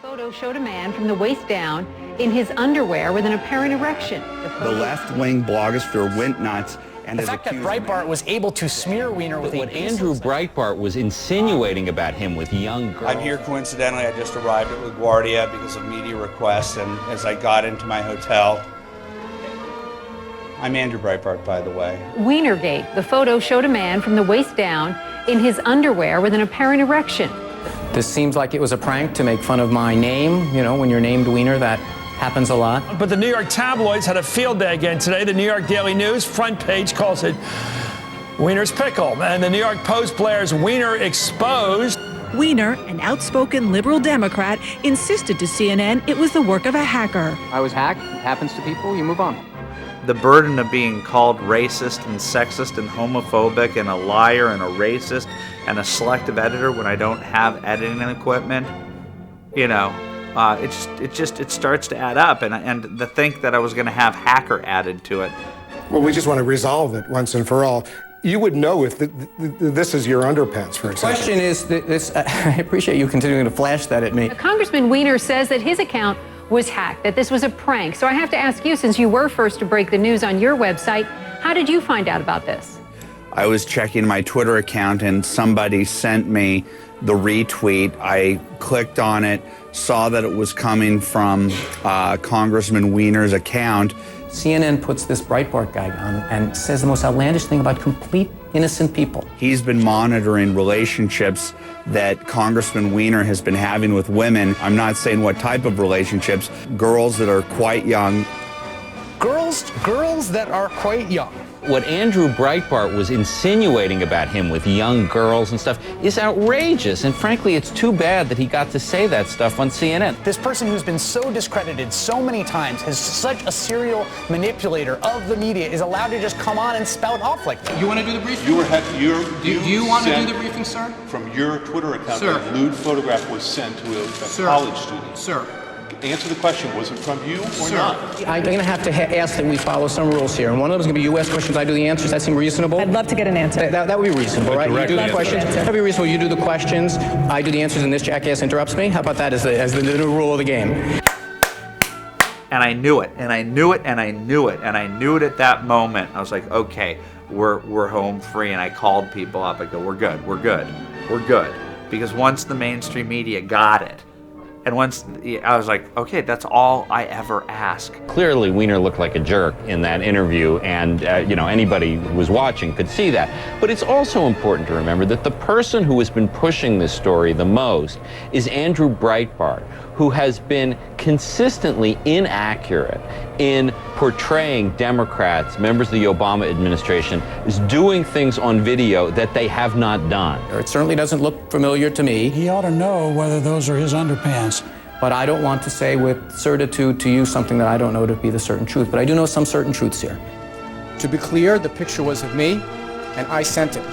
Photo showed a man from the waist down in his underwear with an apparent erection. The left-wing blogosphere went nuts. And the fact that Breitbart was able to smear Weiner with what Andrew Breitbart was insinuating about him with young girls. I'm here coincidentally. I just arrived at LaGuardia because of media requests, and as I got into my hotel, I'm Andrew Breitbart, by the way. Weinergate. The photo showed a man from the waist down in his underwear with an apparent erection. This seems like it was a prank to make fun of my name. You know, when you're named Weiner, that happens a lot. But the New York tabloids had a field day again today. The New York Daily News front page calls it Weiner's Pickle. And the New York Post blares Weiner exposed. Weiner, an outspoken liberal Democrat, insisted to CNN it was the work of a hacker. I was hacked. It happens to people. You move on. The burden of being called racist and sexist and homophobic and a liar and a racist and a selective editor when I don't have editing equipment, you know, it starts to add up. And to think that I was going to have hacker added to it. Well, we just want to resolve it once and for all. You would know if this is your underpants, for example. The question is, I appreciate you continuing to flash that at me. Congressman Weiner says that his account was hacked, that this was a prank. So I have to ask you, since you were first to break the news on your website, how did you find out about this? I was checking my Twitter account and somebody sent me the retweet. I clicked on it, saw that it was coming from Congressman Weiner's account. CNN puts this Breitbart guy on and says the most outlandish thing about complete innocent people. He's been monitoring relationships that Congressman Weiner has been having with women. I'm not saying what type of relationships, girls that are quite young. Girls that are quite young. What Andrew Breitbart was insinuating about him with young girls and stuff is outrageous. And frankly, it's too bad that he got to say that stuff on CNN. This person who's been so discredited so many times, is such a serial manipulator of the media, is allowed to just come on and spout off like that. You want to do the briefing? Do you want to do the briefing, sir? From your Twitter account, sir, a lewd photograph was sent to a college student. Sir. Answer the question. Was it from you or not? I'm going to have to ask that we follow some rules here. And one of them is going to be you ask questions, I do the answers. That seem reasonable? I'd love to get an answer. That would be reasonable, right? You do the questions. That would be reasonable. You do the questions, I do the answers, and this jackass interrupts me. How about that as the new rule of the game? And I knew it, and I knew it, and I knew it, and I knew it at that moment. I was like, okay, we're home free. And I called people up. I go, we're good. Because once the mainstream media got it, and once I was like, okay, that's all I ever ask. Clearly, Weiner looked like a jerk in that interview, and anybody who was watching could see that. But it's also important to remember that the person who has been pushing this story the most is Andrew Breitbart, who has been consistently inaccurate in portraying Democrats, members of the Obama administration, as doing things on video that they have not done. It certainly doesn't look familiar to me. He ought to know whether those are his underpants. But I don't want to say with certitude to you something that I don't know to be the certain truth. But I do know some certain truths here. To be clear, the picture was of me, and I sent it.